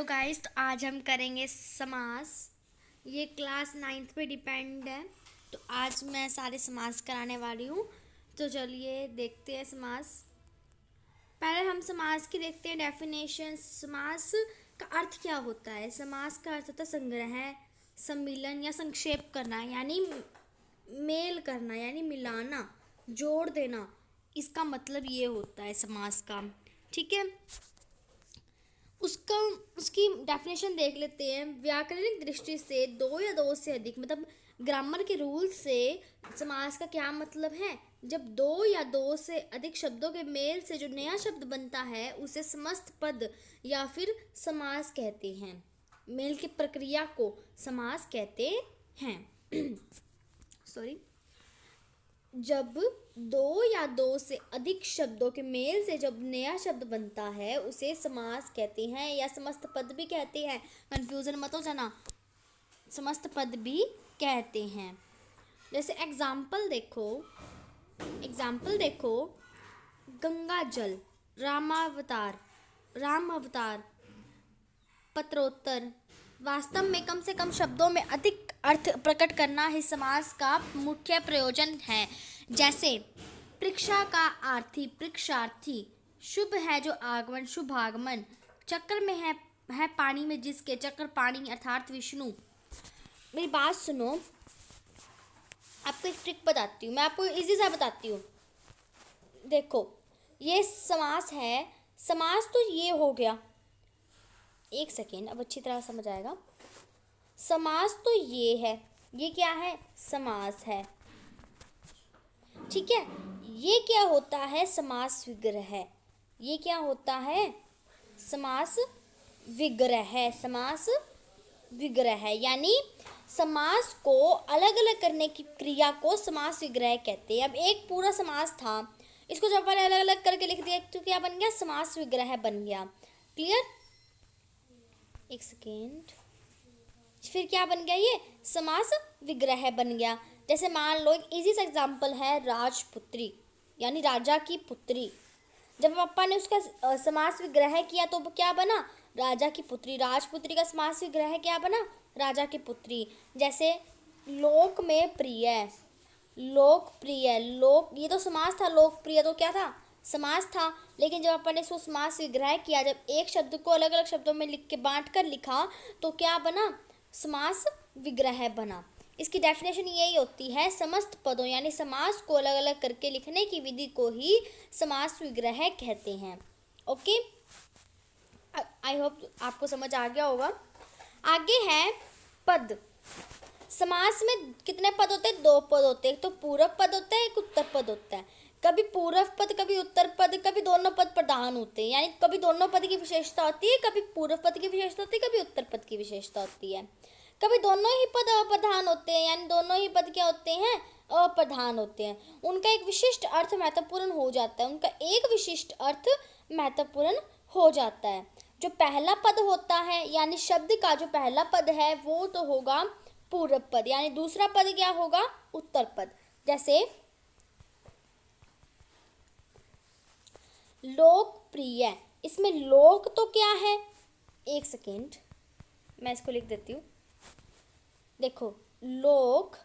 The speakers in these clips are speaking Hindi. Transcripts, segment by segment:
तो गाइस, तो आज हम करेंगे समास। ये क्लास 9th पे डिपेंड है। तो आज मैं सारे समास कराने वाली हूँ। तो चलिए देखते हैं समास। पहले हम समास की देखते हैं डेफिनेशन। समास का अर्थ क्या होता है? समास का अर्थ होता है संग्रह, सम्मिलन या संक्षेप करना, यानी मेल करना, यानी मिलाना, जोड़ देना। इसका मतलब ये होता है समास का। ठीक है, उसका उसकी डेफिनेशन देख लेते हैं। व्याकरणिक दृष्टि से दो या दो से अधिक, मतलब ग्रामर के रूल से समास का क्या मतलब है? जब दो या दो से अधिक शब्दों के मेल से जो नया शब्द बनता है उसे समस्त पद या फिर समास कहते हैं। मेल की प्रक्रिया को समास कहते हैं। सॉरी। जब दो या दो से अधिक शब्दों के मेल से जब नया शब्द बनता है उसे समास कहते हैं, या समस्त पद भी कहते हैं। कंफ्यूजन मत हो जाना, समस्त पद भी कहते हैं। जैसे एग्जाम्पल देखो, गंगा जल, राम अवतार, पत्रोत्तर। वास्तव में कम से कम शब्दों में अधिक अर्थ प्रकट करना ही समास का मुख्य प्रयोजन है। जैसे परीक्षा का आर्थी, परीक्षार्थी। शुभ है जो आगमन, शुभागमन। चक्र में है पानी में जिसके, चक्र पानी अर्थात विष्णु। मेरी बात सुनो, आपको एक ट्रिक बताती हूँ, मैं आपको इजी सा बताती हूँ। देखो, ये समास है। समास तो ये हो गया, एक सेकेंड, अब अच्छी तरह समझ आएगा। समास तो ये है, ये क्या है? समास है। ठीक है, ये क्या होता है? समास विग्रह। ये क्या होता है? समास विग्रह, यानी समास को अलग अलग करने की क्रिया को समास विग्रह कहते हैं। अब एक पूरा समास था, इसको जब मैंने अलग अलग करके लिख दिया तो क्या बन गया? समास विग्रह बन गया। क्लियर? एक सेकेंड, फिर क्या बन गया? ये समास विग्रह बन गया। जैसे मान लो एक इजी सा एग्जांपल है, राजपुत्री, यानी राजा की पुत्री। जब पापा ने उसका समास विग्रह किया तो क्या बना? राजा की पुत्री। राजपुत्री का समास विग्रह क्या बना? राजा की पुत्री। जैसे लोक में प्रिय, लोकप्रिय। लोक, ये तो समास था। लोकप्रिय तो क्या था? समास था। लेकिन जब अपन ने इसको समास विग्रह किया, जब एक शब्द को अलग अलग शब्दों में लिख के बांट कर लिखा तो क्या बना? समास विग्रह बना। इसकी डेफिनेशन यही होती है, समस्त पदों यानी समास को अलग अलग करके लिखने की विधि को ही समास विग्रह कहते हैं। ओके, आई होप आपको समझ आ गया होगा। आगे है पद। समास में कितने पद होते हैं? दो पद होते हैं। एक तो पूर्व पद होता है, एक उत्तर पद होता है। कभी पूर्व पद, कभी उत्तर पद, कभी दोनों पद प्रधान होते हैं, यानी कभी दोनों पद की विशेषता होती है, कभी पूर्व पद की विशेषता होती है, कभी उत्तर पद की विशेषता होती है। कभी दोनों ही पद अप्रधान होते हैं, यानी दोनों ही पद क्या होते हैं? अप्रधान होते हैं। उनका एक विशिष्ट अर्थ महत्वपूर्ण हो जाता है। जो पहला पद होता है, यानी शब्द का जो पहला पद है वो तो होगा पूर्व पद, यानी दूसरा पद क्या होगा? उत्तर पद। जैसे लोकप्रिय, इसमें लोक तो क्या है? एक सेकेंड, मैं इसको लिख देती हूँ। देखो, लोक,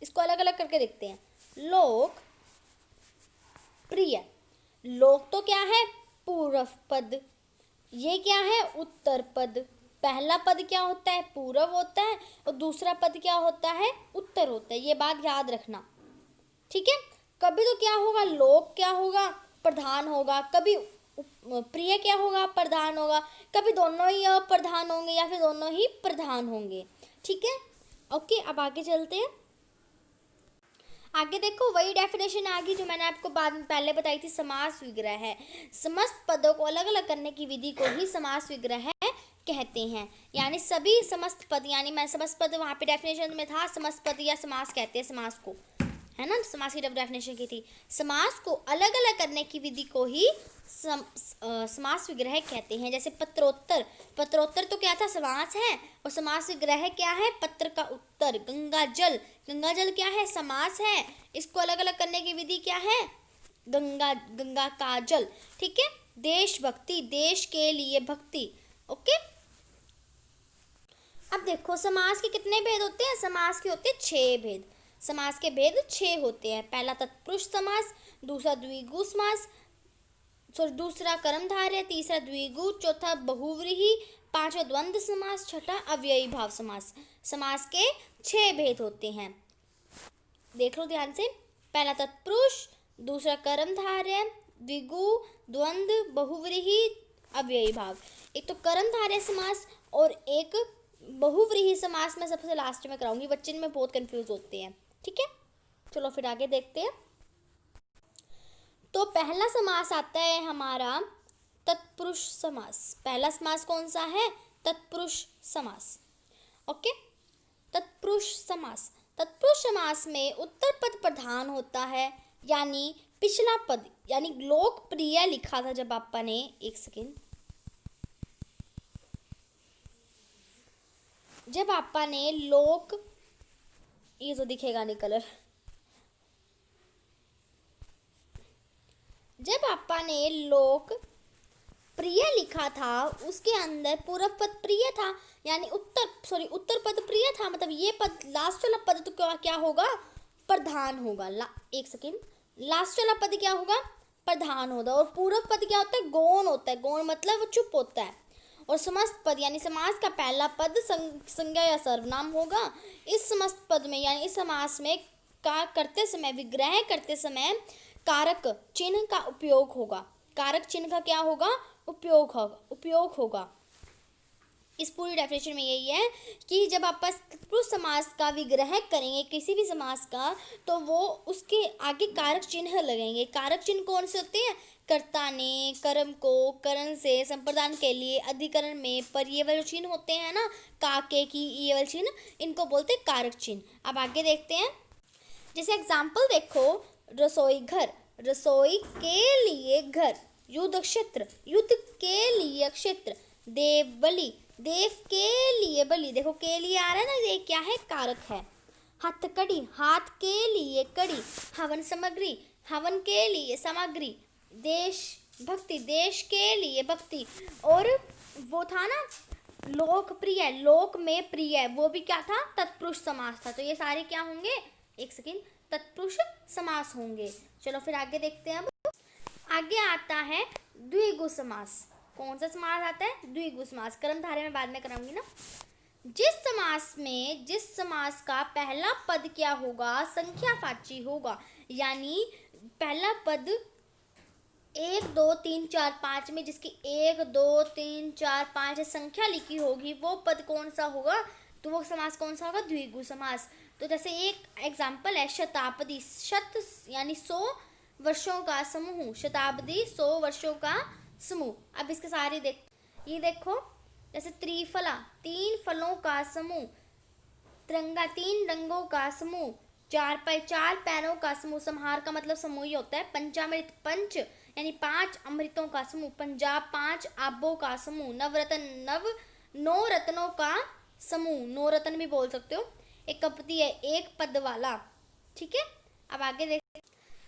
इसको अलग अलग करके देखते हैं। लोक प्रिय। लोक तो क्या है? पूर्व पद। ये क्या है? उत्तर पद। पहला पद क्या होता है? पूर्व होता है, और दूसरा पद क्या होता है? उत्तर होता है। ये बात याद रखना, ठीक है? कभी तो क्या होगा? लोक क्या होगा? प्रधान होगा। कभी प्रिय क्या होगा? प्रधान होगा। कभी दोनों ही अप्रधान होंगे या फिर दोनों ही प्रधान होंगे। ठीक है, ओके, अब आगे चलते हैं। आगे देखो, वही डेफिनेशन आ गई जो मैंने आपको बाद में पहले बताई थी, समास विग्रह है। समस्त पदों को अलग अलग करने की विधि को ही समास विग्रह कहते हैं। यानी सभी समस्त पद, यानी मैं समस्त पद वहाँ पे डेफिनेशन में था, समस्त पद या समास कहते हैं समास को, है ना? समास की डेफिनेशन की थी। समास को अलग अलग करने की विधि को ही समास विग्रह कहते हैं। जैसे पत्रोत्तर, पत्रोत्तर तो क्या था? समास है। और समास विग्रह क्या है? पत्र का उत्तर। गंगा जल, गंगा जल क्या है? समास है। इसको अलग अलग करने की विधि क्या है? गंगा का जल। ठीक है, देशभक्ति, देश के लिए भक्ति। ओके, देखो समास के कितने भेद होते हैं? समास के होते हैं 6 भेद। समास के भेद 6 होते हैं। पहला तत्पुरुष समास, दूसरा द्विगु समास, दूसरा कर्मधारय, तीसरा द्विगु, चौथा बहुव्रीहि, पांचवा द्वंद्व समास, छठा अव्ययी भाव समास। समास के 6 भेद होते हैं, देख लो ध्यान से। पहला तत्पुरुष, दूसरा कर्मधारय, द्विगु, द्वंद्व, बहुव्रीहि, अव्ययी भाव। एक तो कर्मधारय समास और एक बहुव्रीहि समास में सबसे लास्ट में कराऊंगी, बच्चे इनमें बहुत कंफ्यूज होते हैं। ठीक है, चलो फिर आगे देखते हैं। तो पहला समास आता है हमारा तत्पुरुष समास। पहला समास कौन सा है? तत्पुरुष समास। ओके, तत्पुरुष समास। तत्पुरुष समास में उत्तर पद प्रधान होता है, यानी पिछला पद, यानी लोकप्रिय लिखा था जब आपा ने, एक सेकेंड, जब आपा ने ये तो दिखेगा नहीं कलर, जब आपा ने लोक प्रिय लिखा था उसके अंदर पूर्व पद प्रिय था, यानी उत्तर पद प्रिय था, मतलब ये पद लास्ट वाला पद तो क्या होगा? प्रधान होगा। एक सेकेंड, लास्ट वाला पद क्या होगा? प्रधान होगा। और पूर्व पद क्या होता है? गौण होता है। गौण मतलब वो चुप होता है। और समस्त पद यानी समास का पहला पद संज्ञा या सर्वनाम होगा। इस समस्त पद में यानी इस समास में करते समय, विग्रह करते समय कारक चिन्ह का उपयोग होगा। कारक चिन्ह का क्या होगा? उपयोग होगा। इस पूरी डेफिनेशन में यही है कि जब आप तत्पुरुष समास का विग्रह करेंगे किसी भी समास का, तो वो उसके आगे कारक चिन्ह लगेंगे। कारक चिन्ह कौन से होते हैं? कर्ता ने, कर्म को, करण से, संप्रदान के लिए, अधिकरण में पर ये वाले चिन्ह होते हैं ना, काके की, ये वाले चिन्ह, इनको बोलते हैं कारक चिन्ह। अब आगे देखते हैं। जैसे एग्जाम्पल देखो, रसोई घर, रसोई के लिए घर, युद्ध क्षेत्र, युद्ध के लिए क्षेत्र, देव बलि, देव के लिए बलि, देखो के लिए आ रहा है ना, ये क्या है? कारक है। हथकड़ी, हाथ के लिए कड़ी, हवन सामग्री, हवन के लिए सामग्री, देश भक्ति, देश के लिए भक्ति। और वो था ना लोकप्रिय, लोक में प्रिय, वो भी क्या था? तत्पुरुष समास था। तो ये सारे क्या होंगे? एक सेकेंड, तत्पुरुष समास होंगे। चलो फिर आगे देखते हैं। अब आगे आता है द्विगु समास। कौन सा समास आता है? द्विगु समास। कर्मधारय में बाद में कराऊंगी ना। जिस समास का पहला पद क्या होगा? संख्यावाची होगा, यानी पहला पद 1 2 3 4 5 में जिसकी 1 2 3 4 5 संख्या लिखी होगी, वो पद कौन सा होगा? तो वो समास कौन सा होगा? द्विगु समास। तो जैसे एक एग्जाम्पल है शताब्दी, शत यानी 100 वर्षों का समूह, शताब्दी 100 वर्षों का समूह। अब इसके सारे ये देखो, जैसे त्रिफला, 3 फलों का समूह, तिरंगा 3 रंगों का समूह, 4 पैरों का समूह। संहार का मतलब समूह ही होता है। पंचामृत, पंच यानी 5 अमृतों का समूह, पंजाब 5 आबों का समूह, नवरत्न 9 रत्नों का समूह, 9 रत्न भी बोल सकते हो। एक कपति है, एक पद वाला। ठीक है, अब आगे देखते।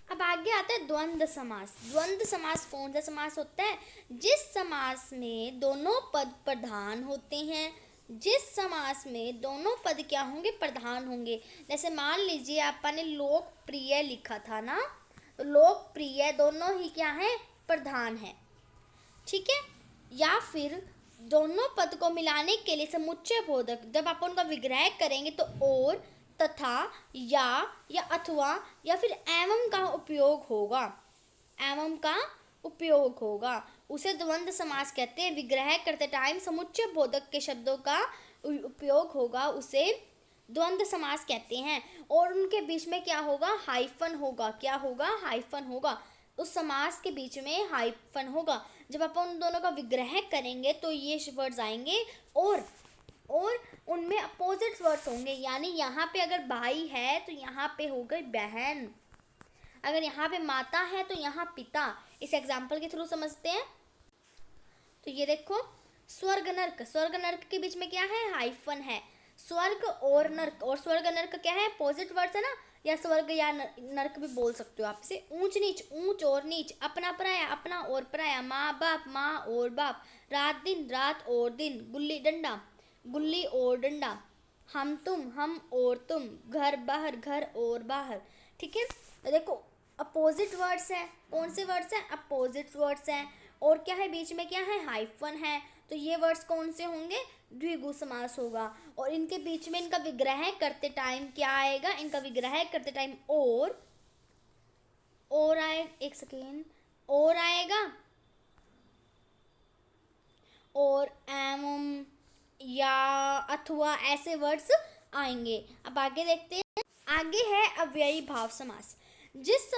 अब आगे आता है द्वंद्व समास। द्वंद्व समास कौन सा समास होता है? जिस समास में दोनों पद प्रधान होते हैं। जिस समास में दोनों पद क्या होंगे? प्रधान होंगे। जैसे मान लीजिए आपने लोकप्रिय लिखा था ना, तो लोकप्रिय दोनों ही क्या है? प्रधान है। ठीक है, या फिर दोनों पद को मिलाने के लिए समुच्चय बोधक, जब आप उनका विग्रह करेंगे तो और, तथा, या अथवा या फिर एवं का उपयोग होगा। एवं का उपयोग होगा, उसे द्वंद्व समास कहते हैं। विग्रह करते टाइम समुच्चय बोधक के शब्दों का उपयोग होगा, उसे द्वंद्व समास कहते हैं। और उनके बीच में क्या होगा? हाइफन होगा। क्या होगा? हाइफन होगा। उस समास के बीच में हाइफन होगा। जब आप उन दोनों का विग्रह करेंगे तो ये वर्ड्स आएंगे, और उनमें अपोजिट वर्ड्स होंगे। यानी यहाँ पे अगर भाई है तो यहाँ पे हो गई बहन, अगर यहाँ पे माता है तो यहाँ पिता। इस एग्जाम्पल के थ्रू समझते हैं। तो ये देखो, स्वर्ग नर्क, स्वर्ग नर्क के बीच में क्या है? हाइफन है। स्वर्ग और नर्क, और स्वर्ग नर्क क्या है? अपोजिट वर्ड्स है ना, या स्वर्ग या नर्क भी बोल सकते हो आप इसे। ऊंच नीच, ऊंच और नीच, अपना पराया, अपना और पराया, माँ बाप, माँ और बाप, रात दिन, रात और दिन, गुल्ली डंडा, गुल्ली और डंडा, हम और तुम, घर और बाहर। ठीक है, तो देखो अपोजिट वर्ड्स है, कौन से वर्ड्स हैं? अपोजिट वर्ड्स हैं। और क्या है बीच में? क्या है? हाइफन है। तो ये वर्ड्स कौन से होंगे? द्विगु समास होगा। और इनके बीच में इनका विग्रह करते टाइम क्या आएगा? इनका विग्रह करते टाइम और आए, एक सेकेंड, और आएगा, और एवं या अथवा ऐसे वर्ड्स आएंगे। अब आगे देखते हैं। आगे है अव्ययी भाव समास। जिस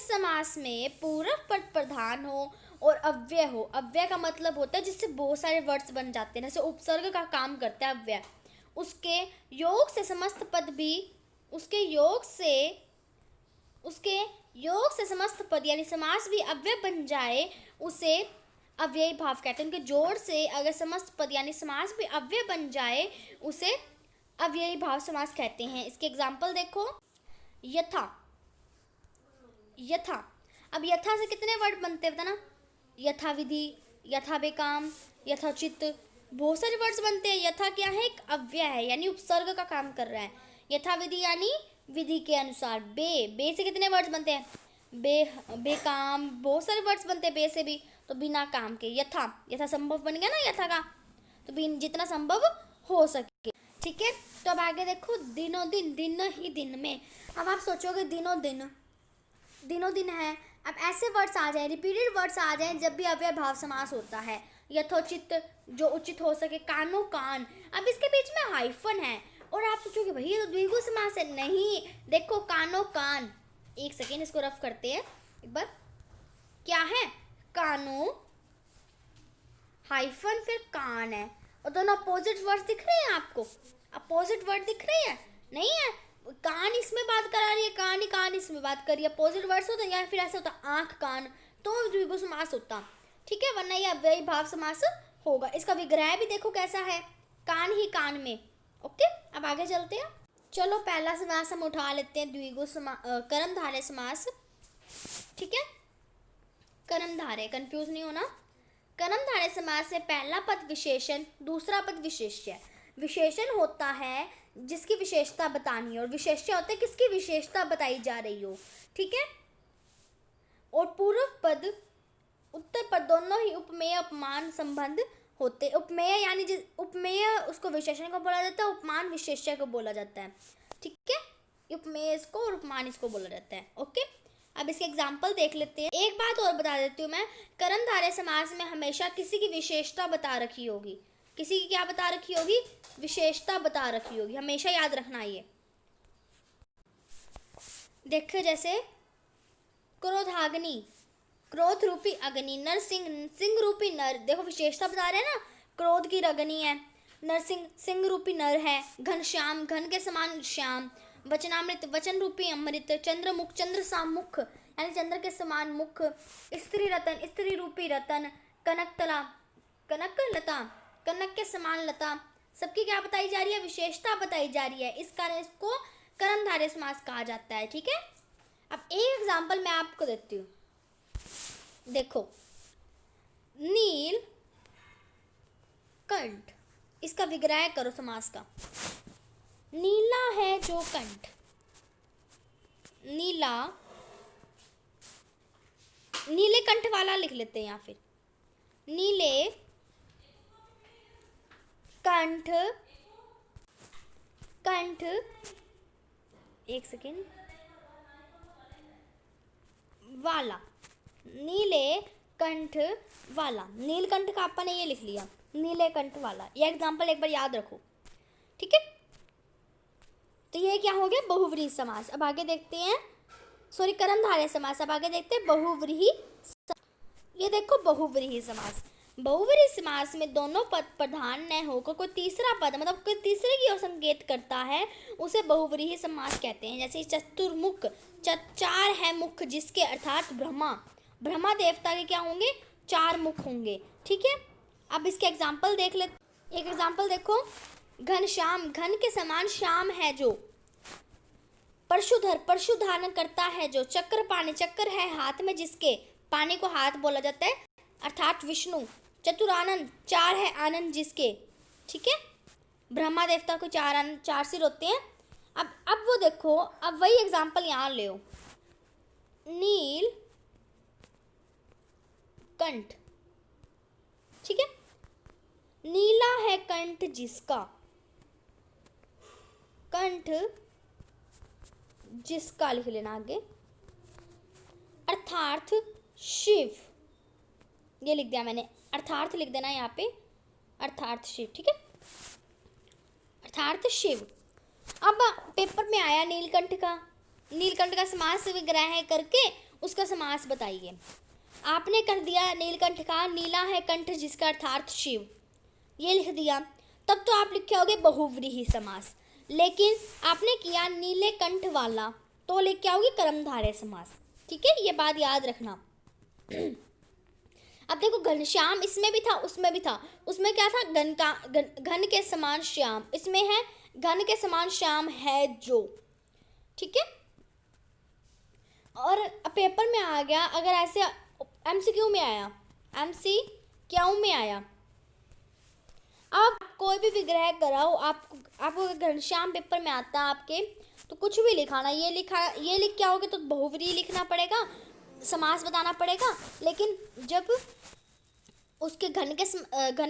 समास में पूरक पद प्रधान हो और अव्यय हो। अव्यय का मतलब होता है जिससे बहुत सारे वर्ड्स बन जाते हैं, जैसे उपसर्ग का काम करता है अव्यय। उसके योग से समस्त पद भी, उसके योग से समस्त पद यानी समास भी अव्यय बन जाए, उसे अव्ययी भाव कहते हैं। उनके जोड़ से अगर समस्त पद यानी समास भी अव्यय बन जाए, उसे अव्ययी भाव समास कहते हैं। इसके एग्जाम्पल देखो। यथा, यथा। अब यथा से कितने वर्ड बनते हैं बताना? यथाविधि, यथा बेकाम, यथोचित, बहुत सारे वर्ड्स बनते हैं। यथा क्या है? एक अव्यय है यानी उपसर्ग का काम कर रहा है। यथाविधि यानी विधि के अनुसार। बे से कितने वर्ड्स बनते हैं? बेकाम, बहुत सारे वर्ड्स बनते हैं बे से भी। तो बिना काम के। यथा संभव बन गया ना यथा का, तो जितना संभव हो सके। ठीक है, तो अब आगे देखो। दिनों दिन, दिन ही दिन में। अब आप सोचोगे दिनों दिन है। अब ऐसे वर्ड्स आ जाए, रिपीटेड वर्ड्स आ जाए जब भी अव्यय भाव समास होता है। यथोचित, जो उचित हो सके। कानो कान। अब इसके बीच में हाइफन है और आप सोचोगे भैया ये तो द्विगु समास है। नहीं, देखो कानो कान, एक सेकेंड इसको रफ करते हैं एक बार। क्या है? कानो हाइफन फिर कान है, और दोनों अपोजिट वर्ड्स दिख रहे हैं आपको? अपोजिट वर्ड दिख रहे हैं? नहीं है। कान इसमें बात करा रही है, कान इसमें बात कर रही है। अपोजिट वर्ड्स होता या फिर ऐसा होता आंख कान, तो द्विगु समास होता। ठीक है, वरना ये अव्ययी भाव समास होगा। इसका विग्रह भी देखो कैसा है, कान ही कान में। ओके, अब आगे चलते हैं। चलो पहला समास हम उठा लेते हैं, द्विगु कर्मधारय समास। ठीक है, कर्मधारय, कंफ्यूज नहीं होना। कर्मधारय समास में पहला पद विशेषण, दूसरा पद विशेष्य। विशेषण होता है जिसकी विशेषता बतानी है, और विशेष्य होता है किसकी विशेषता बताई जा रही हो। ठीक है, और पूर्व पद, उत्तर पद दोनों ही उपमेय उपमान संबंध होते। उपमेय यानी उपमेय उसको विशेषण को बोला जाता है, उपमान विशेष्य को बोला जाता है। ठीक है, उपमेय इसको और उपमान इसको बोला जाता है। ओके, अब इसके एग्जाम्पल देख लेते हैं। एक बात और बता देती हूँ मैं, कर्मधारय समास में हमेशा किसी की विशेषता बता रखी होगी। किसी की क्या बता रखी होगी? विशेषता बता रखी होगी, हमेशा याद रखना ये। देखो जैसे क्रोधाग्नि, क्रोध रूपी अग्नि। नरसिंह, सिंह रूपी नर। देखो विशेषता बता रहे हैं ना, क्रोध की अग्नि है। नरसिंह, सिंह रूपी नर है। घनश्याम, घन के समान श्याम। वचनामृत, वचन रूपी अमृत। चंद्रमुख, चंद्र सा मुख यानी चंद्र के समान मुख। स्त्री रतन, स्त्री रूपी रतन। कनकतला, कनक लता, कनक के समान लता। सबकी क्या बताई जा रही है? विशेषता बताई जा रही है, इस कारण इसको कर्मधारय समास कहा जाता है। ठीक है, अब एक एग्जांपल मैं आपको देती हूँ। देखो, नील कंठ, इसका विग्रह करो समास का। नीला है जो कंठ, नीला, नीले कंठ वाला लिख लेते हैं, या फिर नीले कंठ, कंठ, एक सेकेंड, वाला, नीले कंठ वाला। नीलकंठ का अपन ने ये लिख लिया, नीले कंठ वाला। ये एग्जांपल एक बार याद रखो। ठीक है, तो ये क्या हो गया? बहुव्रीहि समास। अब आगे देखते हैं, सॉरी कर्मधारय समास। अब आगे देखते हैं बहुव्रीहि। ये देखो बहुव्रीहि समास। बहुव्रीहि समास में दोनों पद प्रधान न होकर कोई तीसरा पद, मतलब कोई तीसरे की ओर संकेत करता है, उसे बहुव्रीहि समास कहते हैं। जैसे चतुर्मुख, चार है मुख जिसके, अर्थात ब्रह्मा। ब्रह्मा देवता के क्या होंगे? चार मुख होंगे। ठीक है, अब इसके एग्जाम्पल देख ले। एक एग्जाम्पल देखो, घनश्याम, घन के समान श्याम है जो। परशुधर, परशु धारण करता है जो। चक्र पाणी, चक्र है हाथ में जिसके, पानी को हाथ बोला जाता है, अर्थात विष्णु। चतुरानन, 4 है आनंद जिसके, ठीक है। ब्रह्मा देवता को 4 आनंद, 4 सिर होते हैं। अब वो देखो, अब वही एग्जाम्पल यहाँ ले, नील कंठ, ठीक है। नीला है कंठ जिसका, कंठ जिसका लिख लेना आगे, अर्थार्थ शिव, ये लिख दिया मैंने, अर्थार्थ लिख देना यहाँ पे, अर्थार्थ शिव, ठीक है, अर्थार्थ शिव। अब पेपर में आया नीलकंठ का समास विग्रह करके उसका समास बताइए। आपने कर दिया नीलकंठ का, नीला है कंठ जिसका अर्थार्थ शिव, ये लिख दिया, तब तो आप लिखे होगे बहुव्रीहि समास। लेकिन आपने किया नीले कंठ वाला, तो लिख के आओगे कर्मधारय समास, ठीक है, ये बात याद रखना। अब देखो घनश्याम इसमें भी था, उसमें भी था। उसमें क्या था, घन के समान श्याम, इसमें है घन के समान श्याम है जो, ठीक है। और पेपर में आ गया, अगर ऐसे एमसीक्यू में आया, एमसीक्यू में आया, आप कोई भी विग्रह कराओ, आपको घनश्याम पेपर में आता है आपके, तो कुछ भी लिखाना, ये लिख के आओगे तो बहुव्रीहि लिखना पड़ेगा, समास बताना पड़ेगा। लेकिन जब उसके घन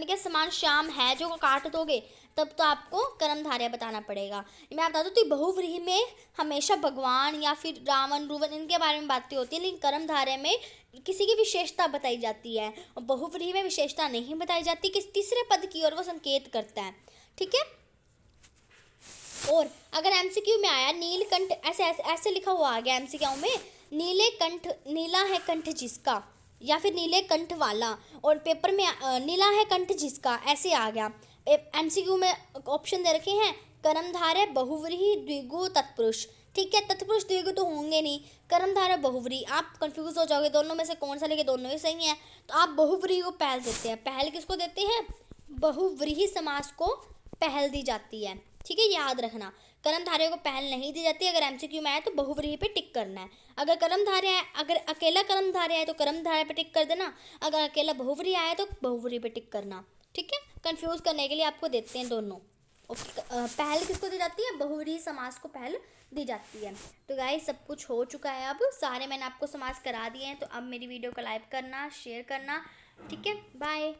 के समान श्याम है जो को काट दोगे, तब तो आपको कर्मधारय बताना पड़ेगा। मैं बता दूँ तो बहुव्रीहि में हमेशा भगवान या फिर रावण रूवन इनके बारे में बातें होती है, लेकिन कर्मधारय में किसी की विशेषता बताई जाती है, और बहुव्रीहि में विशेषता नहीं बताई जाती, किस तीसरे पद की ओर वो संकेत करता है, ठीक है। और अगर एमसीक्यू में आया नीलकंठ, ऐसे लिखा हुआ आ गया एमसीक्यू में, नीले कंठ, नीला है कंठ जिसका, या फिर नीले कंठ वाला, और पेपर में नीला है कंठ जिसका, ऐसे आ गया। एमसीक्यू में ऑप्शन दे रखे हैं कर्मधारय, बहुव्रीहि, द्विगु, तत्पुरुष, ठीक है। तत्पुरुष द्विगु तो होंगे नहीं, कर्मधारय बहुव्रीहि, आप कंफ्यूज हो जाओगे दोनों में से कौन सा लेके, दोनों ही सही है, तो आप बहुव्रीहि को पहल देते हैं। पहल किसको देते हैं, बहुव्रीहि समास को पहल दी जाती है, ठीक है, याद रखना। कर्मधारय को पहल नहीं दी जाती। अगर एमसीक्यू में आए तो बहुव्रीहि पे टिक करना है। अगर अकेला कर्मधारय आए तो कर्मधारय पे टिक कर देना, अगर अकेला बहुव्रीहि आए तो बहुव्रीहि पे टिक करना, ठीक है। कंफ्यूज करने के लिए आपको देते हैं दोनों। पहल किसको दी जाती है, बहुव्रीहि समास को पहल दी जाती है। तो गाइस सब कुछ हो चुका है, अब सारे मैंने आपको समास करा दिए हैं। तो अब मेरी वीडियो को लाइक करना, शेयर करना, ठीक है। बाय।